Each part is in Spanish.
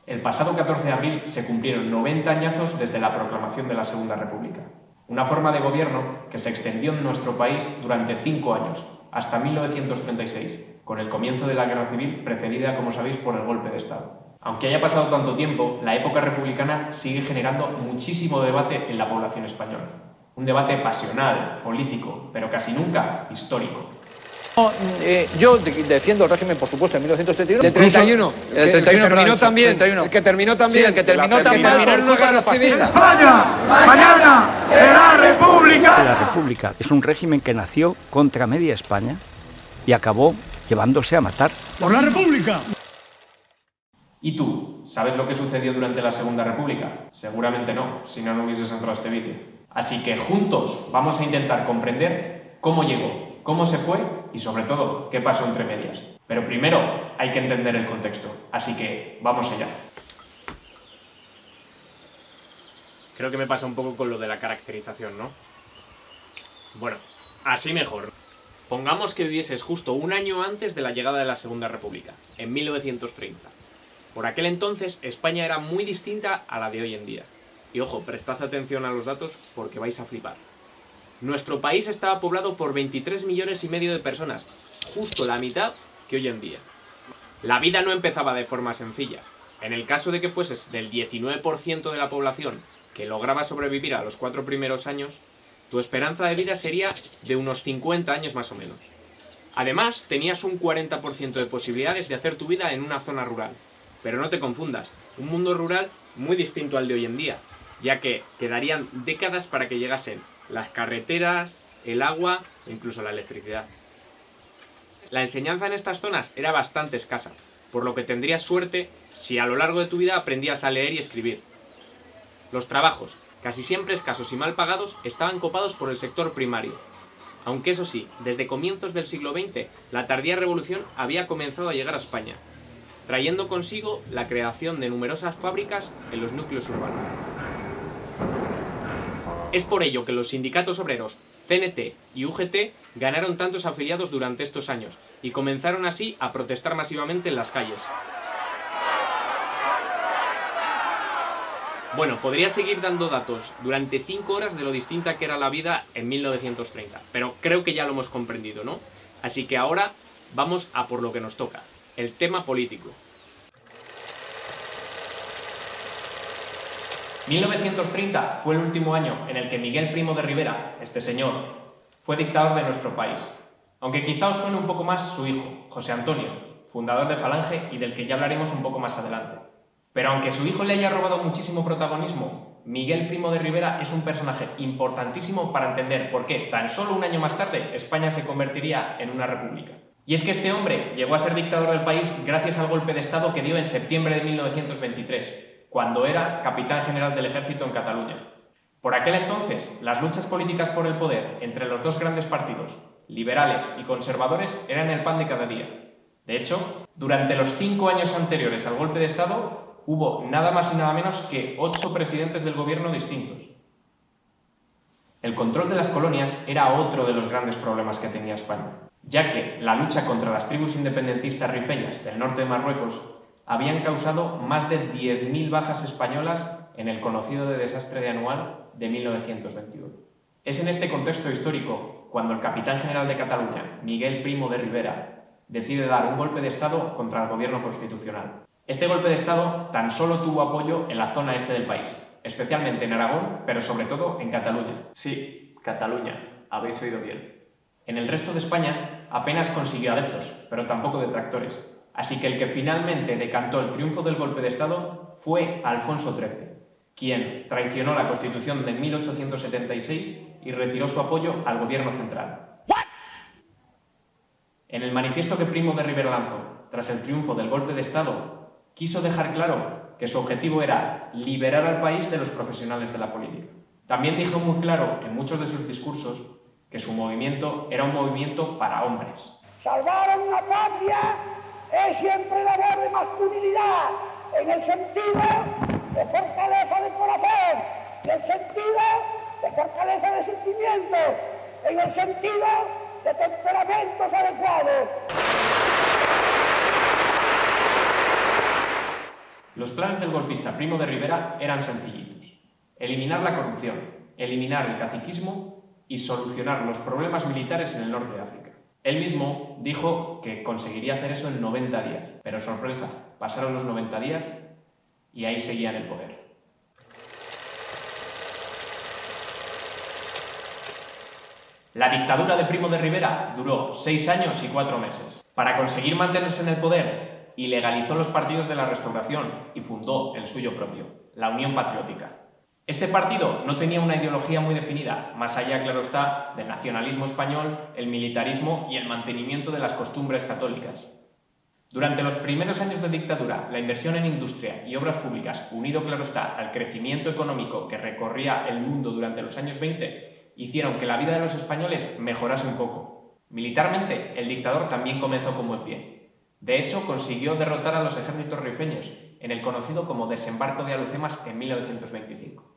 El pasado 14 de abril se cumplieron 90 añazos desde la proclamación de la Segunda República. Una forma de gobierno que se extendió en nuestro país durante 5 años, hasta 1936, con el comienzo de la Guerra Civil precedida, como sabéis, por el golpe de Estado. Aunque haya pasado tanto tiempo, la época republicana sigue generando muchísimo debate en la población española. Un debate pasional, político, pero casi nunca histórico. Yo defiendo el régimen, por supuesto, en 1931. El 31. El 31 terminó también. 31. El que terminó también. Sí, el que terminó también por culpa de los fascistas. España, mañana será república. La república es un régimen que nació contra media España y acabó llevándose a matar. ¡Por la república! ¿Y tú? ¿Sabes lo que sucedió durante la Segunda República? Seguramente no, si no hubieses entrado a este vídeo. Así que juntos vamos a intentar comprender cómo llegó, cómo se fue y sobre todo qué pasó entre medias. Pero primero hay que entender el contexto, así que vamos allá. Creo que me pasa un poco con lo de la caracterización, ¿no? Bueno, así mejor. Pongamos que vivieses justo un año antes de la llegada de la Segunda República, en 1930. Por aquel entonces, España era muy distinta a la de hoy en día. Y ojo, prestad atención a los datos porque vais a flipar. Nuestro país estaba poblado por 23,5 millones de personas, justo la mitad que hoy en día. La vida no empezaba de forma sencilla. En el caso de que fueses del 19% de la población que lograba sobrevivir a los 4 primeros años, tu esperanza de vida sería de unos 50 años más o menos. Además, tenías un 40% de posibilidades de hacer tu vida en una zona rural. Pero no te confundas, un mundo rural muy distinto al de hoy en día, ya que quedarían décadas para que llegasen las carreteras, el agua e incluso la electricidad. La enseñanza en estas zonas era bastante escasa, por lo que tendrías suerte si a lo largo de tu vida aprendías a leer y escribir. Los trabajos, casi siempre escasos y mal pagados, estaban copados por el sector primario. Aunque eso sí, desde comienzos del siglo XX, la tardía revolución había comenzado a llegar a España, trayendo consigo la creación de numerosas fábricas en los núcleos urbanos. Es por ello que los sindicatos obreros CNT y UGT ganaron tantos afiliados durante estos años y comenzaron así a protestar masivamente en las calles. Bueno, podría seguir dando datos durante 5 horas de lo distinta que era la vida en 1930, pero creo que ya lo hemos comprendido, ¿no? Así que ahora vamos a por lo que nos toca. El tema político. 1930 fue el último año en el que Miguel Primo de Rivera, este señor, fue dictador de nuestro país. Aunque quizá os suene un poco más su hijo, José Antonio, fundador de Falange y del que ya hablaremos un poco más adelante. Pero aunque su hijo le haya robado muchísimo protagonismo, Miguel Primo de Rivera es un personaje importantísimo para entender por qué, tan solo un año más tarde, España se convertiría en una república. Y es que este hombre llegó a ser dictador del país gracias al golpe de Estado que dio en septiembre de 1923, cuando era capitán general del ejército en Cataluña. Por aquel entonces, las luchas políticas por el poder entre los dos grandes partidos, liberales y conservadores, eran el pan de cada día. De hecho, durante los 5 años anteriores al golpe de Estado, hubo nada más y nada menos que 8 presidentes del gobierno distintos. El control de las colonias era otro de los grandes problemas que tenía España, ya que la lucha contra las tribus independentistas rifeñas del norte de Marruecos habían causado más de 10.000 bajas españolas en el conocido desastre de Anual de 1921. Es en este contexto histórico cuando el capitán general de Cataluña, Miguel Primo de Rivera, decide dar un golpe de Estado contra el gobierno constitucional. Este golpe de Estado tan solo tuvo apoyo en la zona este del país, especialmente en Aragón, pero sobre todo en Cataluña. Sí, Cataluña, habéis oído bien. En el resto de España apenas consiguió adeptos, pero tampoco detractores. Así que el que finalmente decantó el triunfo del golpe de Estado fue Alfonso XIII, quien traicionó la Constitución de 1876 y retiró su apoyo al gobierno central. En el manifiesto que Primo de Rivera lanzó tras el triunfo del golpe de Estado, quiso dejar claro que su objetivo era liberar al país de los profesionales de la política. También dijo muy claro en muchos de sus discursos que su movimiento era un movimiento para hombres. Salvar a una patria es siempre labor de masculinidad, en el sentido de fortaleza de corazón, en el sentido de fortaleza de sentimientos, en el sentido de temperamentos adecuados. Los planes del golpista Primo de Rivera eran sencillitos: eliminar la corrupción, eliminar el caciquismo y solucionar los problemas militares en el norte de África. Él mismo dijo que conseguiría hacer eso en 90 días, pero sorpresa, pasaron los 90 días y ahí seguía en el poder. La dictadura de Primo de Rivera duró 6 años y 4 meses. Para conseguir mantenerse en el poder, ilegalizó los partidos de la Restauración y fundó el suyo propio, la Unión Patriótica. Este partido no tenía una ideología muy definida, más allá, claro está, del nacionalismo español, el militarismo y el mantenimiento de las costumbres católicas. Durante los primeros años de dictadura, la inversión en industria y obras públicas, unido, claro está, al crecimiento económico que recorría el mundo durante los años 20, hicieron que la vida de los españoles mejorase un poco. Militarmente, el dictador también comenzó con buen pie. De hecho, consiguió derrotar a los ejércitos rifeños en el conocido como Desembarco de Alhucemas en 1925.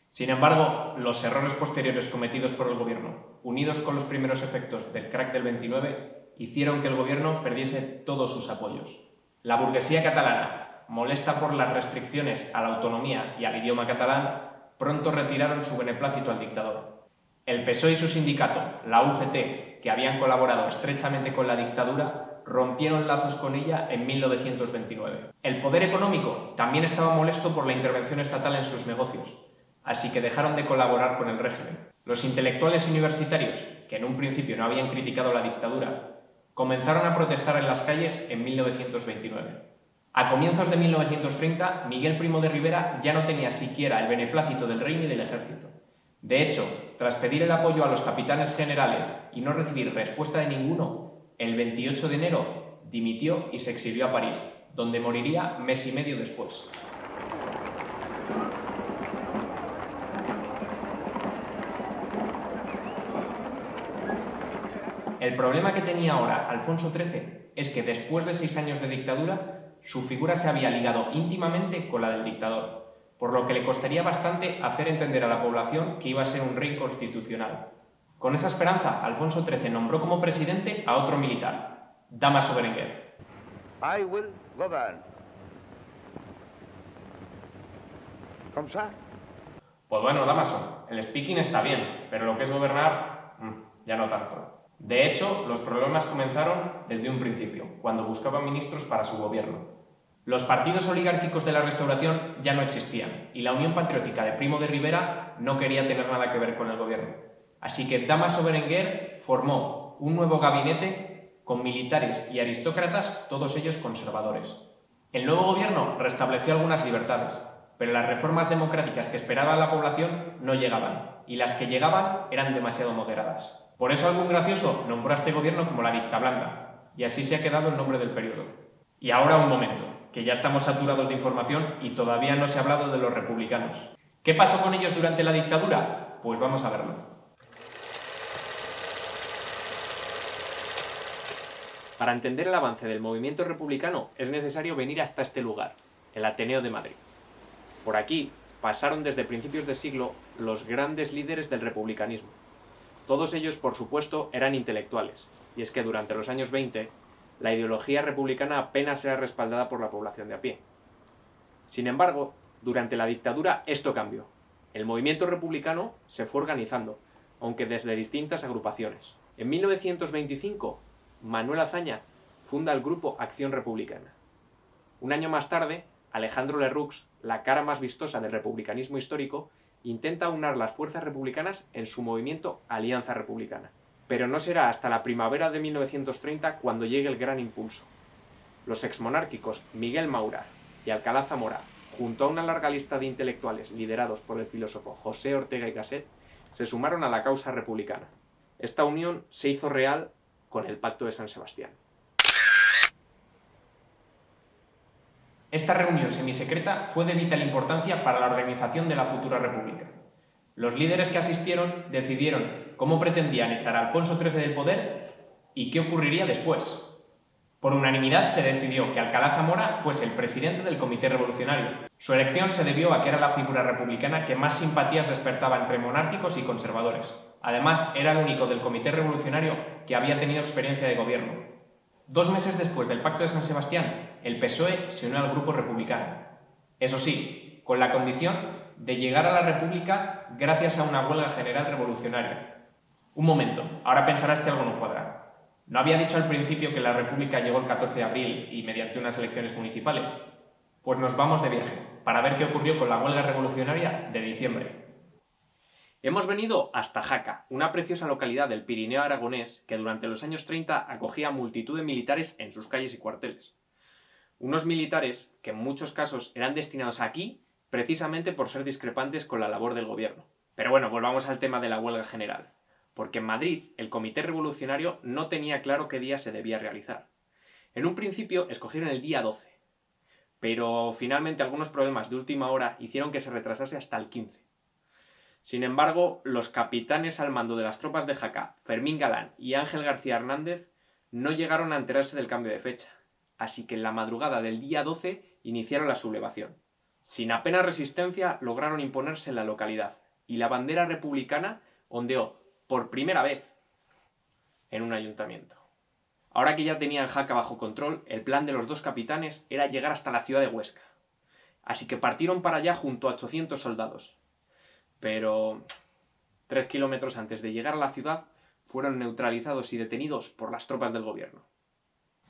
Sin embargo, los errores posteriores cometidos por el gobierno, unidos con los primeros efectos del crack del 29, hicieron que el gobierno perdiese todos sus apoyos. La burguesía catalana, molesta por las restricciones a la autonomía y al idioma catalán, pronto retiraron su beneplácito al dictador. El PSOE y su sindicato, la UGT, que habían colaborado estrechamente con la dictadura, rompieron lazos con ella en 1929. El poder económico también estaba molesto por la intervención estatal en sus negocios, así que dejaron de colaborar con el régimen. Los intelectuales universitarios, que en un principio no habían criticado la dictadura, comenzaron a protestar en las calles en 1929. A comienzos de 1930, Miguel Primo de Rivera ya no tenía siquiera el beneplácito del rey ni del ejército. De hecho, tras pedir el apoyo a los capitanes generales y no recibir respuesta de ninguno, el 28 de enero dimitió y se exilió a París, donde moriría mes y medio después. El problema que tenía ahora Alfonso XIII es que después de 6 años de dictadura, su figura se había ligado íntimamente con la del dictador, por lo que le costaría bastante hacer entender a la población que iba a ser un rey constitucional. Con esa esperanza, Alfonso XIII nombró como presidente a otro militar, Dámaso Berenguer. I will govern. ¿Cómo está? Pues bueno, Dámaso, el speaking está bien, pero lo que es gobernar, ya no tanto. De hecho, los problemas comenzaron desde un principio, cuando buscaba ministros para su gobierno. Los partidos oligárquicos de la Restauración ya no existían, y la Unión Patriótica de Primo de Rivera no quería tener nada que ver con el gobierno. Así que Dámaso Berenguer formó un nuevo gabinete con militares y aristócratas, todos ellos conservadores. El nuevo gobierno restableció algunas libertades, pero las reformas democráticas que esperaba la población no llegaban, y las que llegaban eran demasiado moderadas. Por eso algún gracioso nombró a este gobierno como la dictablanda, y así se ha quedado el nombre del periodo. Y ahora un momento, que ya estamos saturados de información y todavía no se ha hablado de los republicanos. ¿Qué pasó con ellos durante la dictadura? Pues vamos a verlo. Para entender el avance del movimiento republicano es necesario venir hasta este lugar, el Ateneo de Madrid. Por aquí pasaron desde principios de siglo los grandes líderes del republicanismo. Todos ellos, por supuesto, eran intelectuales, y es que durante los años 20 la ideología republicana apenas era respaldada por la población de a pie. Sin embargo, durante la dictadura esto cambió. El movimiento republicano se fue organizando, aunque desde distintas agrupaciones. En 1925, Manuel Azaña funda el grupo Acción Republicana. Un año más tarde, Alejandro Lerroux, la cara más vistosa del republicanismo histórico, intenta aunar las fuerzas republicanas en su movimiento Alianza Republicana. Pero no será hasta la primavera de 1930 cuando llegue el gran impulso. Los exmonárquicos Miguel Maura y Alcalá Zamora, junto a una larga lista de intelectuales liderados por el filósofo José Ortega y Gasset, se sumaron a la causa republicana. Esta unión se hizo real con el Pacto de San Sebastián. Esta reunión semisecreta fue de vital importancia para la organización de la futura república. Los líderes que asistieron decidieron cómo pretendían echar a Alfonso XIII del poder y qué ocurriría después. Por unanimidad se decidió que Alcalá Zamora fuese el presidente del Comité Revolucionario. Su elección se debió a que era la figura republicana que más simpatías despertaba entre monárquicos y conservadores. Además, era el único del Comité Revolucionario que había tenido experiencia de gobierno. 2 meses después del Pacto de San Sebastián, el PSOE se unió al grupo republicano. Eso sí, con la condición de llegar a la República gracias a una huelga general revolucionaria. Un momento, ahora pensarás que algo no cuadra. ¿No había dicho al principio que la República llegó el 14 de abril y mediante unas elecciones municipales? Pues nos vamos de viaje, para ver qué ocurrió con la huelga revolucionaria de diciembre. Hemos venido hasta Jaca, una preciosa localidad del Pirineo aragonés que durante los años 30 acogía a multitud de militares en sus calles y cuarteles. Unos militares que en muchos casos eran destinados aquí precisamente por ser discrepantes con la labor del gobierno. Pero bueno, volvamos al tema de la huelga general, porque en Madrid el Comité Revolucionario no tenía claro qué día se debía realizar. En un principio escogieron el día 12, pero finalmente algunos problemas de última hora hicieron que se retrasase hasta el 15. Sin embargo, los capitanes al mando de las tropas de Jaca, Fermín Galán y Ángel García Hernández, no llegaron a enterarse del cambio de fecha, así que en la madrugada del día 12 iniciaron la sublevación. Sin apenas resistencia lograron imponerse en la localidad, y la bandera republicana ondeó por primera vez en un ayuntamiento. Ahora que ya tenían Jaca bajo control, el plan de los dos capitanes era llegar hasta la ciudad de Huesca. Así que partieron para allá junto a 800 soldados. Pero 3 kilómetros antes de llegar a la ciudad fueron neutralizados y detenidos por las tropas del gobierno.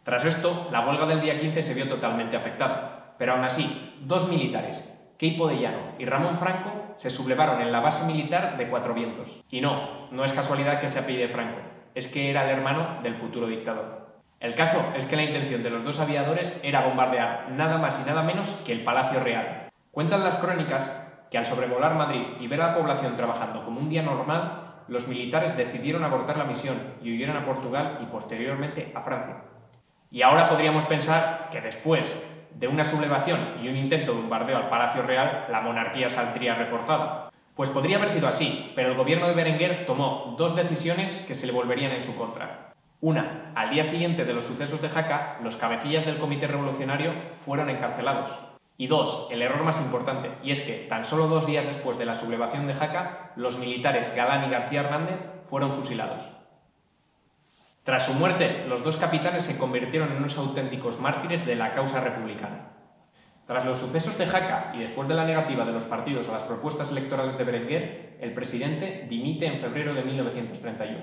Tras esto, la huelga del día 15 se vio totalmente afectada, pero aún así, dos militares, Queipo de Llano y Ramón Franco, se sublevaron en la base militar de Cuatro Vientos. Y no es casualidad que se apellide Franco, es que era el hermano del futuro dictador. El caso es que la intención de los dos aviadores era bombardear nada más y nada menos que el Palacio Real. Cuentan las crónicas que al sobrevolar Madrid y ver a la población trabajando como un día normal, los militares decidieron abortar la misión y huyeron a Portugal y posteriormente a Francia. Y ahora podríamos pensar que después de una sublevación y un intento de bombardeo al Palacio Real, la monarquía saldría reforzada. Pues podría haber sido así, pero el gobierno de Berenguer tomó dos decisiones que se le volverían en su contra. Una, al día siguiente de los sucesos de Jaca, los cabecillas del Comité Revolucionario fueron encarcelados. Y dos, el error más importante, y es que tan solo 2 días después de la sublevación de Jaca, los militares Galán y García Hernández fueron fusilados. Tras su muerte, los dos capitanes se convirtieron en unos auténticos mártires de la causa republicana. Tras los sucesos de Jaca y después de la negativa de los partidos a las propuestas electorales de Berenguer, el presidente dimite en febrero de 1931.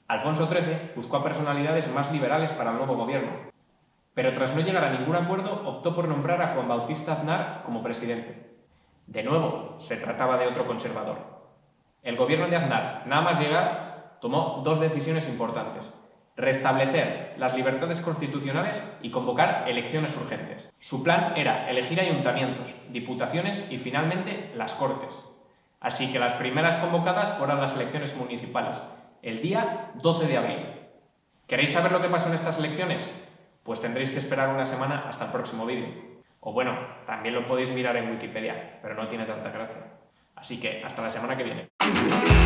Alfonso XIII buscó a personalidades más liberales para el nuevo gobierno, pero tras no llegar a ningún acuerdo optó por nombrar a Juan Bautista Aznar como presidente. De nuevo, se trataba de otro conservador. El gobierno de Aznar, nada más llegar, tomó dos decisiones importantes: restablecer las libertades constitucionales y convocar elecciones urgentes. Su plan era elegir ayuntamientos, diputaciones y finalmente las Cortes. Así que las primeras convocadas fueron las elecciones municipales, el día 12 de abril. ¿Queréis saber lo que pasó en estas elecciones? Pues tendréis que esperar una semana hasta el próximo vídeo. O bueno, también lo podéis mirar en Wikipedia, pero no tiene tanta gracia. Así que hasta la semana que viene.